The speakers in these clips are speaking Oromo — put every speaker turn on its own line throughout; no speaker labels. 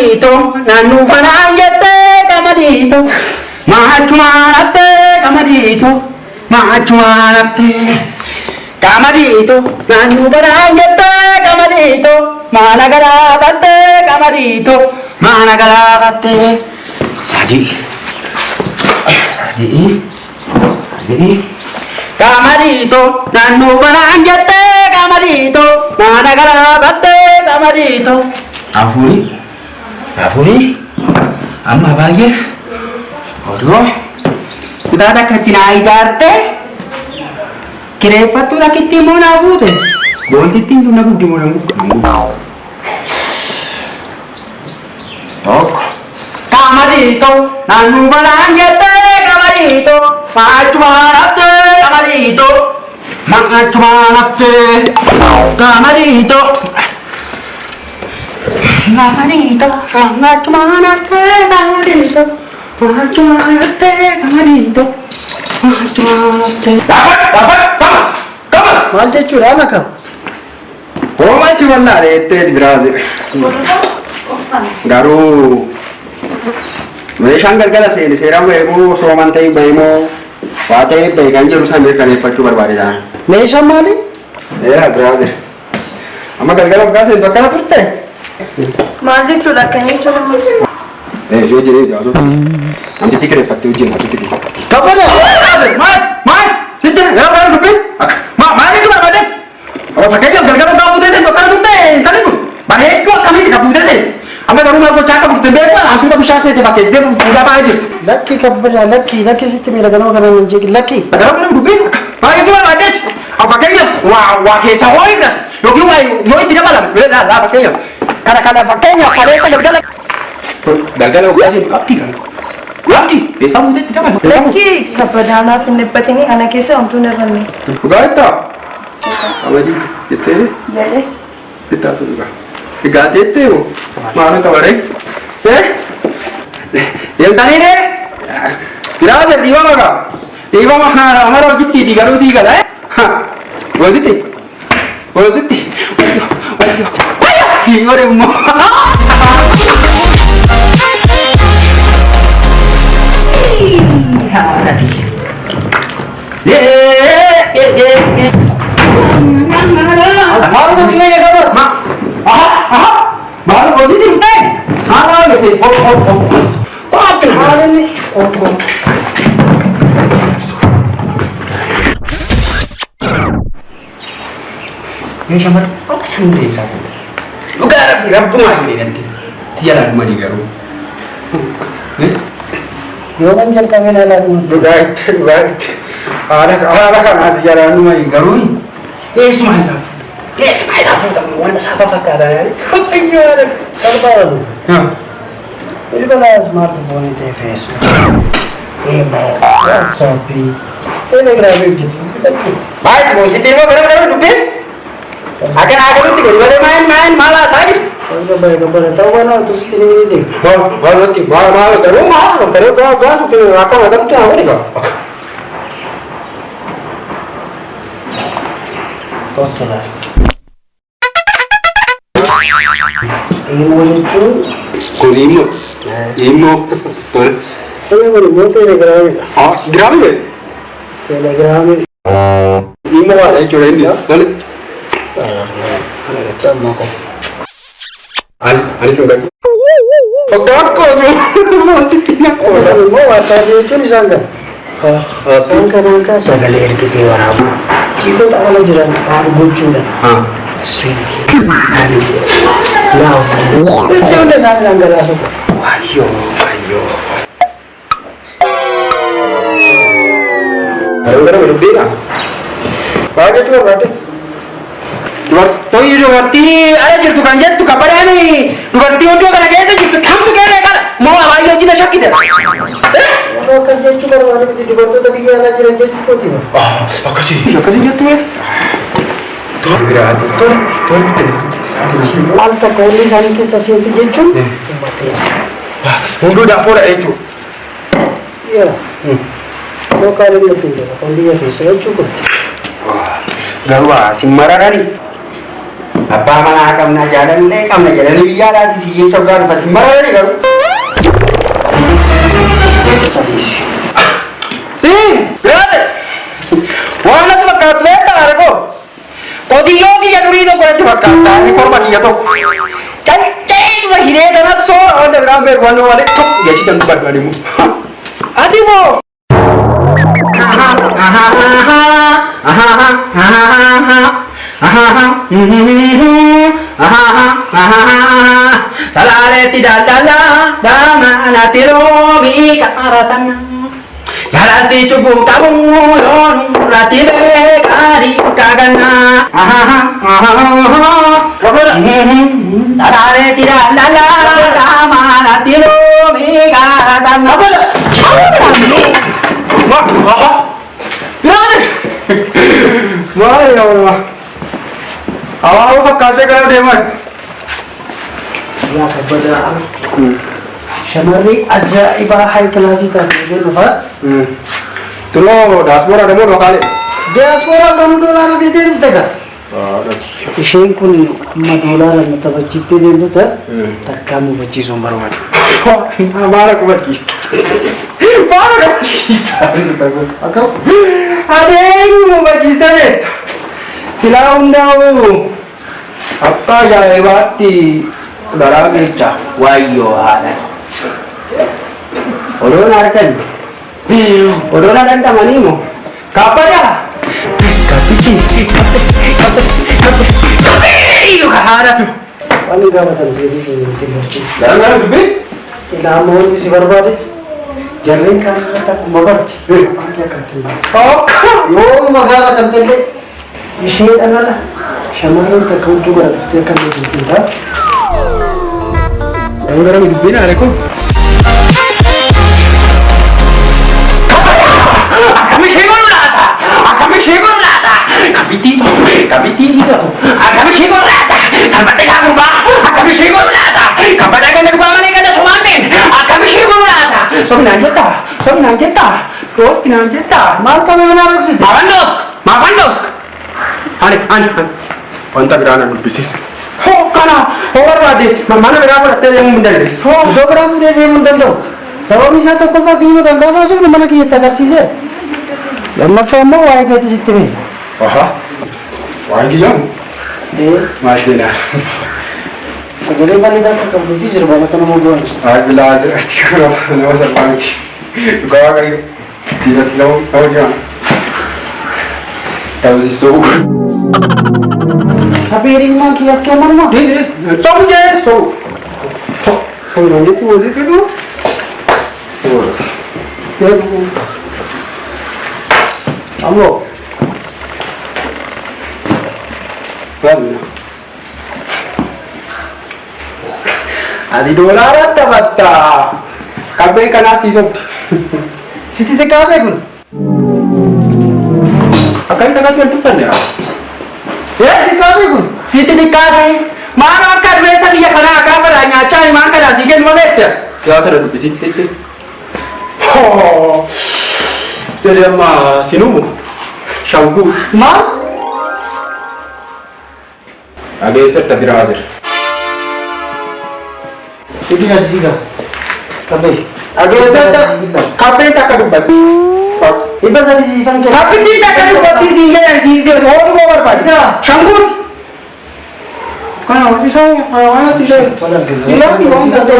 Camarito, Nanu Panayate, Camarito, Machuanate, Camarito, Machuanate, Camarito, Nanu Panayate, Camarito, Managarate, Camarito, Managarate, Sadi, Camarito, Nanu Panayate, Camarito, Managarate, Camarito. Afuri, amma baay'ee odoo kutaata akkatti naa ijaarte kireeffattuu lakkitti immoo naa fuute goonsittiin tun na guddi moo tokko Camarito, naannu banaan jettee Camarito, maachumaan haftee Camarito, maachumaan haftee Camarito. Camarito, Camarito, Camarito, Camarito, Camarito. Maal jechuudha maka? Hooma achi bal'aadha jettee biraase. Garuu meeshaan galgala seene seeraan beekuu sooman ta'e beemoo waa ta'e beekan jiru san mirkaneeffachuu barbaadedha. Meeshaan maali? Biraase. Amma galgala waggaa seentu akkana turte?
Maal jechuudha akkanii jechuudha.
Yoo jedhee jaasu. Amti kireeffattee hojii hin hojjetu. Kabbada! Maal? Sitti gara dubbii? Maal jechuudha baades? Fakkeenyaaf galgala waggaa fuutee seentu akkana turte tarii kun bareedduu akkamitti ka fuutee seente? Amma garuu maal gochaa akka furte beeku hantuuta bishaan seente fakkeessitee fuudhaa baay'ee jiru.
Lakki kabbada lakki sitti miidhaganoo kana hin jeeqi lakki.
Garuu kana dubbii maal jechuudha baades? Fakkeenyaaf waa keessa hoo hiikas yookiin waa yoo itti dabalame laa fakkeenyaaf. Kana fakkeenyaaf kaleessa galgala waggaa seentu qabdii kana. Qabdii beesaa fuuteetti dabala.
Lakki kabbadaanaaf hin dhiphatini ana keessa homtuun irranne.
Dhugaa jettaa? Qamadii jettee?
Jedhee.
Sittaatu dhugaa. Egaa jettee hoo? Maal qabaree? Deemtanii biraase dhiibama qaba. Dhiibama amara hojjettiiti garuu sii gala. Goositti? Signore immoo. Shamarran akka sandee isaa kan dhugaa rabbumaa hin eegalte si jalaa dhumanii garuu.
Yoo kan jalqabeen alaa
dhugaa itti haala kanaa si jalaa dhumanii garuu eessumaa isaa fuudhamu waan isaa fakkaata yaani. Fayyada
salphaadha. Bilbila smartphone ta'e Facebook, email, WhatsApp, Telegram hojjetu.
Baay'ee boositti immoo gara dubbee. Akan nuti gede main malah tadi.
Kalau baik tahu mana tu sini ini.
Baru nanti malah terus masuk terus masuk ke akan ada tu apa ni kau?
Betul lah. Imo itu.
Imo.
Ini baru Telegram.
Telegram ni?
Telegram.
Imo ada coba ini. Boleh? Ani sudah. Aku
mau apa dia itu disangka. Sangka sagalir kita orang. Jika tak ada jalan karbu juga. Nah, itu udah sangka langsung.
Ayo. Baru berhenti kan? Baca coba berarti. Dubartii ala jirtu kan jettu kabadhaani dubartii hunduu kana keessa jirtu kamtu keessa kana moo abaay'ee hojii shakkite.
Akkas jechuu barbaadamti dubartoota biyya alaa jiran jechuuti.
Akkasii jettu
Al takka walli isaanii keessa seenti jechuun
hunduu daafoodha jechuudha.
Lokaalii biyyattuu jira kan biyya keessa jechuu kun.
Garuu si mararani. Abbaa manaa qabna jaalallee qabna jedhanii biyyaa laati siyyee coggaan uffatin mararri garuu. Biraate! Waan natti fakkaatu beektaa argoo? Qotiyyoo kiyya durii tokko natti fakkaata inni korma kiyya tokko. Canceetuma hiree kanatti soora wanta biraan beeku waan malee tokko jechi kan dubbadhu immoo. Ati moo? Salaaleetti daldala daamana tiroobii kaaratan jalatti cubbuu qabu yoon irratti beekaarii kaagana. Salaaleetti daldala daamana tiroobii kaaratan. Maal yaa awaa fakkaatee gara deeman.
Yaa kabbadaa shamarri ajaa'ibaa hayi kilaasii taate dhufa.
Tuloo daaspoora demoo dhokaalee.
Diyaaspooraan kan doolaara bitee dhufte gaa. Isheen kun amma doolaara na taphachiiftee deemtuta takkaa mufachiisuun barbaadu.
Maala qubachiista. Maala qubachiista.
Akkam?
Adeemu mufachiista jeetta. Silaa hundaa'u akka ajaa'ibaatti garaa keessa waayyoo haadha. Odoon harkan odoon adamanii moo kaabbaadhaa? Haadhatu.
Wani gaafatan deebii siin kennachi.
Garaa dubbii?
Ilaamoonni si barbaade jarreen kan akkuma barti. Yoo magaafatan illee isheedhaan ala shamarreen takka hudduu godhattee akka beekamtiin ta'a.
Yang gara dubbiin haadha kun. Kami shegol laata. Kabitii hidhatu. Kami shegol laata. Salphaatti kaakubaa. Kami shegol laata. Kabbadhaa kan dhugaa malee kan sumaanteen. Kami shegol laata. Sobinaan jetta. Doosti naan jetta.
Maal qabee mana agarsiisa?
Maafandoos. Ani. Wanta biraa na dubbisi. Kana barbaade mana biraa fudhattee deemuu hin dandeessu.
Iddoo biraa fuudhee deemuu hin danda'u. Sababni isaa tokkoffaa fi himuu danda'a baasuuf mana kiyyatti agarsiise. Lammaffaa immoo waa'ee keetti sitti hime.
Waan kiyyaamu? Maal jenaa?
Sagalee bareedaa akka qabduu fi sirbaala kana moo bu'aan?
Bilaa asirratti nama salphaa miti. Dhugaa waaqayyo. Dhiirati nama jiran. Taasisuu.
Sabiirimmaan kiyyaaf kennamu?
Sobu jee sobu. Sobu jechuun hojii fidu.
Ammoo.
Ati doolaara taphatta. Qabbeen kanaa siifamti.
Sitti xiqqaatee kun?
Akkamitti akkas wal tuffanneera?
Xiqqaatee kun?
Sitti xiqqaatee. Maal akka dureessa biyya kanaa gaafa nyaachaa himaan kanaa sii kennu maleessa. Siyaasa irra dubbisitti. Jedhee amma sinumu shankuu.
Maal?
Dhageessatti biraa jira.
Sitti sadisiiga. Kabbee.
Dhageessatti kabbeen takka dubbatti.
Dhibba sadisiifan kenna.
Kabbittii takka dubbatti siin jedhan siin jedhu ooluu barbaade. Shankuuti. Kana hojii waan asii ta'e. Ilaahi waan ta'e.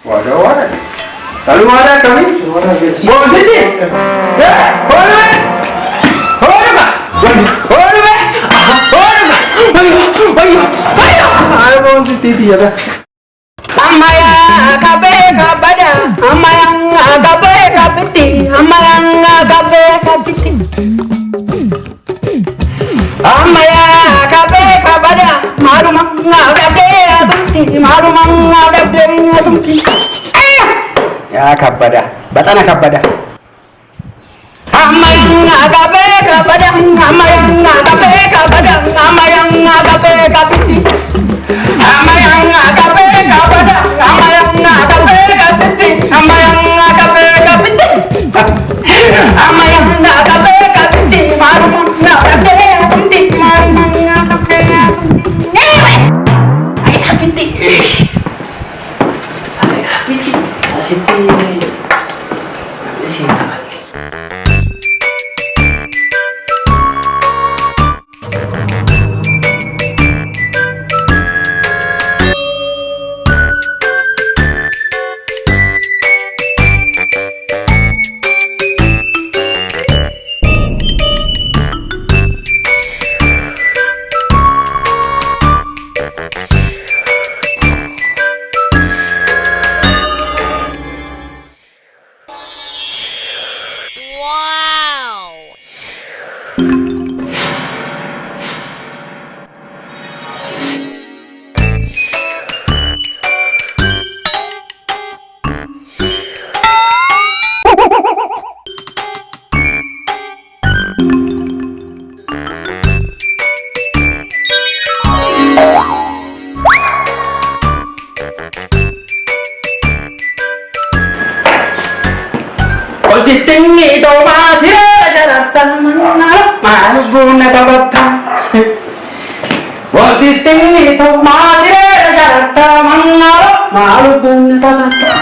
Waada. Salumaadha akkamii? Boonsiti? Boonsiti biyyaadha. Amaya kabe kabada, amaya kabe kabiti, amaya kabe kabiti. Amaya kabe kabada, maruma ngadabe adumti, maruma ngadabe adumti. Ya kabada, batana kabada. Amaya kabe kabada, amaya kabe kabada, amaya kabe kabiti. Amaya kabe kabada, amaya kabe kabiti, amaya kabe kabiti. Amaya kabe kabiti. Tingi to masih jaratan malbun tabata. Tingi to masih jaratan malbun tabata.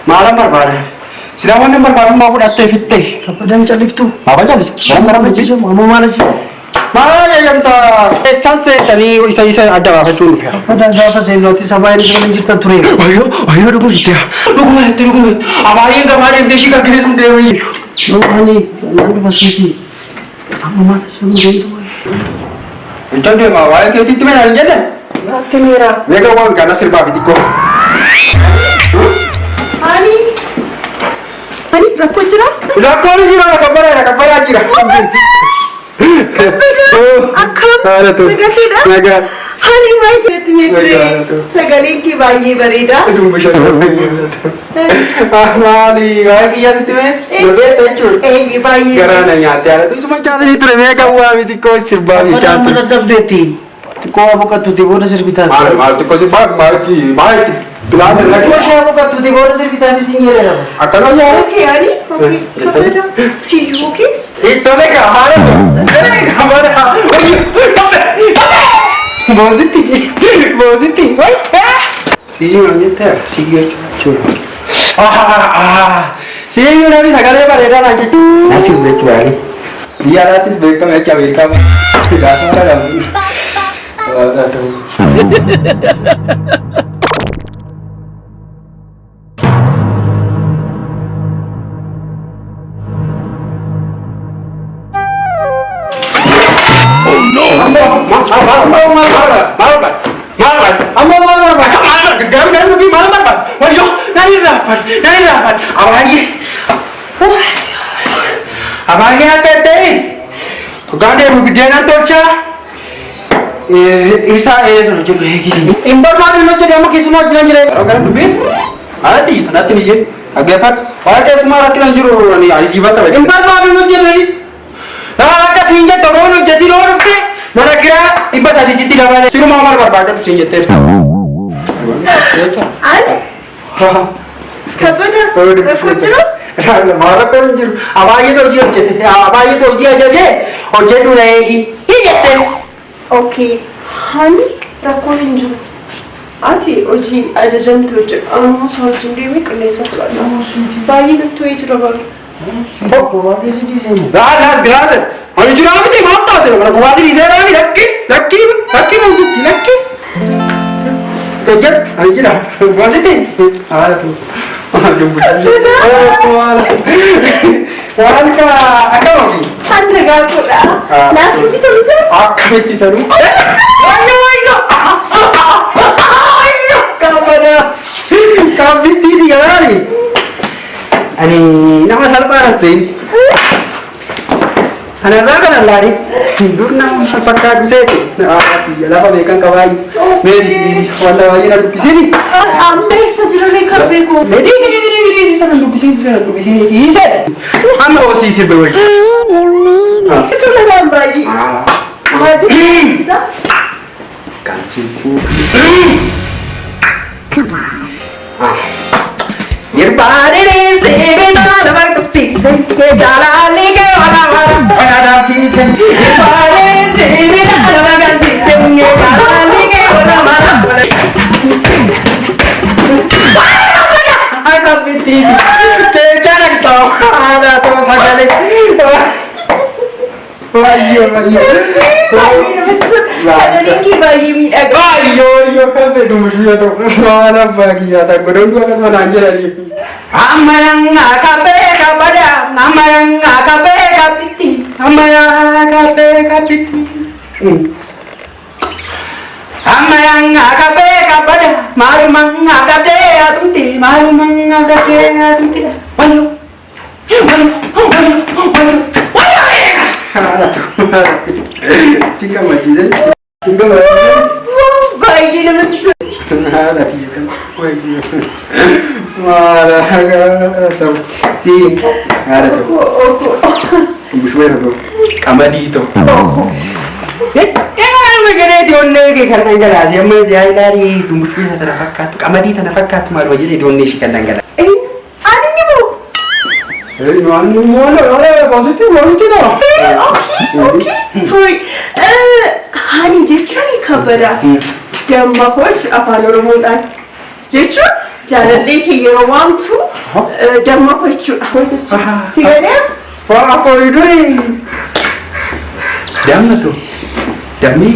Malam berbar. Silawan nomor baru mau udah tevite.
Kapan calik tu?
Apa jadi?
Malam macam mana mana sih?
Malah yang tak chance tadi isa ada apa curu ya.
Pada jawab saya notis apa ini sekarang kita turing.
Ayo dulu dia. Dulu. Apa yang kemarin desi kaki itu dewi.
Ini nanti pasti. Apa mana semua itu?
Itu dia mau awal ke itu mana aja.
Nanti merah.
Mereka mau karena serba gitu.
Ani berapa cerah?
Udah kau ni kabar aja.
Akam
Mega.
Hani mai sagale ki bayi barida
Ahmali lagi yang itu lebih tencur.
bayi
Karena nyata ada tu cuma cara itu mereka buat itu kau serba
Apa
bicara.
nama tetap deti? Kau apa kat tu tiba dah serbitan?
Mal tu kau sebab mal tulah lagi.
Kau apa kat tu tiba dah serbitan di sini ada.
Akan aja.
okay ani okay see you okay
Itu mereka hara tu. Hara. Positif. Sini orang tu, sini curi. Sini orang ni segala pada nak jadi. Nasi boleh jual. Dia nanti sebagai macam Amerika. Tidak salah dah. Aduh. Abang apa teh? Kau ada buku dia nak torca? Isa tu je lagi sini. Impor mana nak jadi amak semua jalan-jalan. Kalau tu ber, nanti ni je. Agak apa? Ada semua rakyat juru ni ada siapa tu? Impor mana nak jadi? Rakyat sini je turun jadi orang tu. Mana kira ibu tadi situ dah balik. Suruh mama berbadan sini je.
ani kabar cerah
मारा कौन जरूर अब आइए तो जी आजा जे और जे तू रहेगी ये जैसे
okay hani rakon inju aji oji aja jam tu je soal sendiri mi kene sakla bayi tu itu ragal
Kau apa sih di sini?
Glass और जुरा में तो मारता है ना बुआदी इधर आ गई लक्की मौजूद लक्की तो जब आई ना बुआदी थी आ तू Orang ka apa lagi?
Andre gato lah. Nasi itu bisa.
Aku itu seru. Ayo. Kamera. Kami dia ni. Ani nama salpara sih. Ana raga na lari. Hindur na salpara bisa tu. Yalah apa mereka kawai. Meri wala wajib nak di sini.
Anda saja ni kerja ko.
Meri tu di sini. Ise. Anda osi sih betul.
Itu lah bayi. Mati.
Kasihku. Come on. Irbari sebina nama kusti ke jalali ke wala ada pise. Irbari sebina nama kusti ke jalali ke wala. Ada piti. Ke jangan tahu ada tu sagale.
Kananiin kee baay'ee miidhaga.
Baay'oo kan fedhu mushuu ta'u waan abbaa kiyyaa ta'u godhuu akkasuma naan jedhanii. Ammayyaa kaphee kabada ammayyaa kaphee kapitti ammayyaa kaphee kapitti. Ammayyaa kaphee kabada maalummaa kaphee atumti maalummaa kaphee atumti. Chica machida. Chica machida.
Baay'ee namatti tola.
Nada, tío. Mala, agárrate. Sí, agárrate. Bushwero. Camadito. Me quedé de un negro que cargan galas. Ya me ya ilari tu bushwero te la faccat. Camadita na faccat mal voy de un negro que cargan galas. No,
Okay. Sorry. Hani jechuun kabada. Damma hoos afaan Oromoodhaan jechuun jaalallee kee yeroo waamtu damma hochuudha. Sigalee?
Waa koridori. Dammatu. Dammi.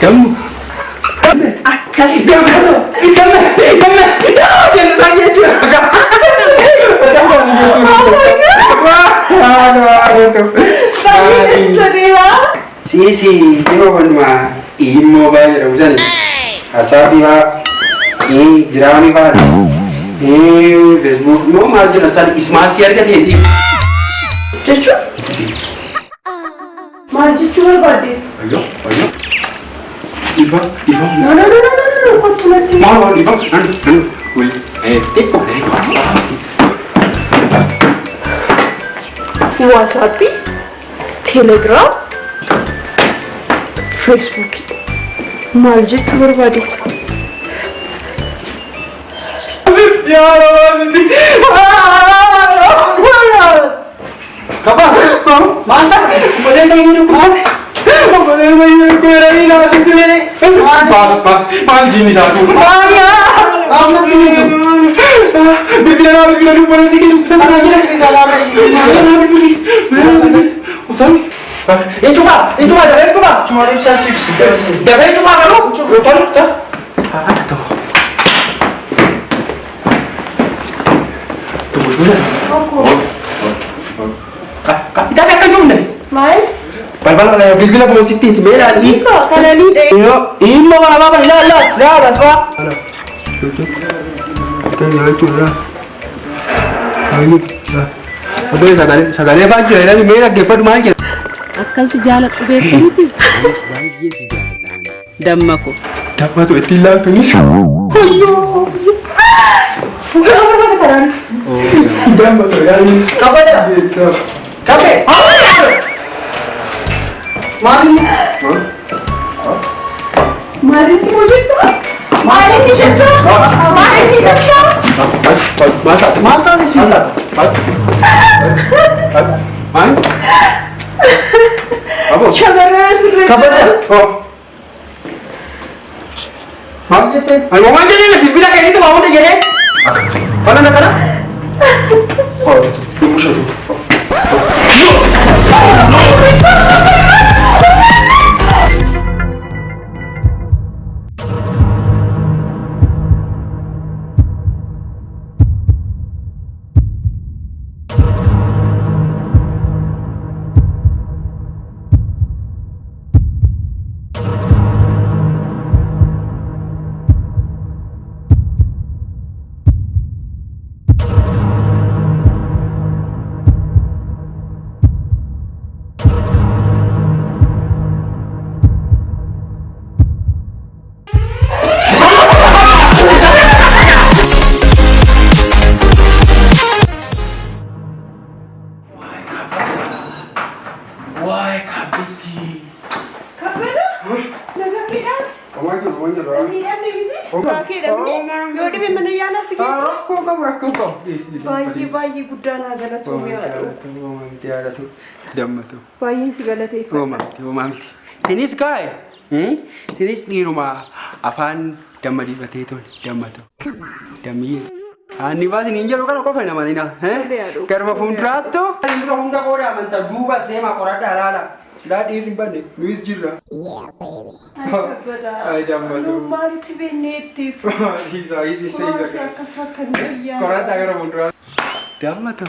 Dammu.
Akkas
Dammu. Sì, io con il mobile usano asabiva e girami va e Facebook no ma già sta smart share ka denti
jechuun maal jechuu barbaadde?
ayo ifa
No, kottu natti.
ma ifa wait tikko
WhatsApp, Telegram, Facebook. Maal jechuu barbaadde?
Kapa, manta, boleh saya minum kopi? Boleh saya minum kopi lagi nak tu ni? Panji ni satu. Mana? Apa ni? Bila boleh sikit sama lagi nak kita lagi. Utang? Itu pak. Cuma dia bisa sih. Dah itu pak kalau? Utang dah. Apa tu? Tunggu dulu. Kita akan jumpa.
Maal?
Bal bilbila kuma sitti meera ni.
Kananii dha.
Imma baba la baswa. Kan ya chura. Ani. Odo sagale ba jira ni meera ke fadu maal ke.
Akkas jaaladhu beekaniiti. Anis baay'ee si jaaladha. Dammako.
Dammatu itti laatu ni.
Ayyoo.
Dammatu yaani. Kabada. Kafe. Mari.
Mari ni mujhe to. Mari ni jatto. Mari ni jatto.
Mata ni sila. Mari. Abo.
Chabara surre.
Kabada. Oh. Mari jete. Ay, mau manje ni bilbila kayak gitu mau deh jadi. Mana nak kana? Oh, tunggu satu. Why kabiti?
Kabara? Naga kidan? Baay'ee guddaan haa galatoomuu
Dammatu.
baay'een si galateeffadha.
Hoomamti. Sinis kaa'e. Sinis dhiiruma afaan damma dibatee tole dammatu. Dammii. Ani baasin hin jedhu kana qofa nama nina. Garba fuulduraattu. Hunda qooda amantaa duuba seema qoradhaa laala. Silaa dhiirri banne nuyis jirra. Ay dammalu.
Maaltu beekneetti?
Isa.
Akka kan biyyaa.
Korataa gara fuulduraa. Dammatu.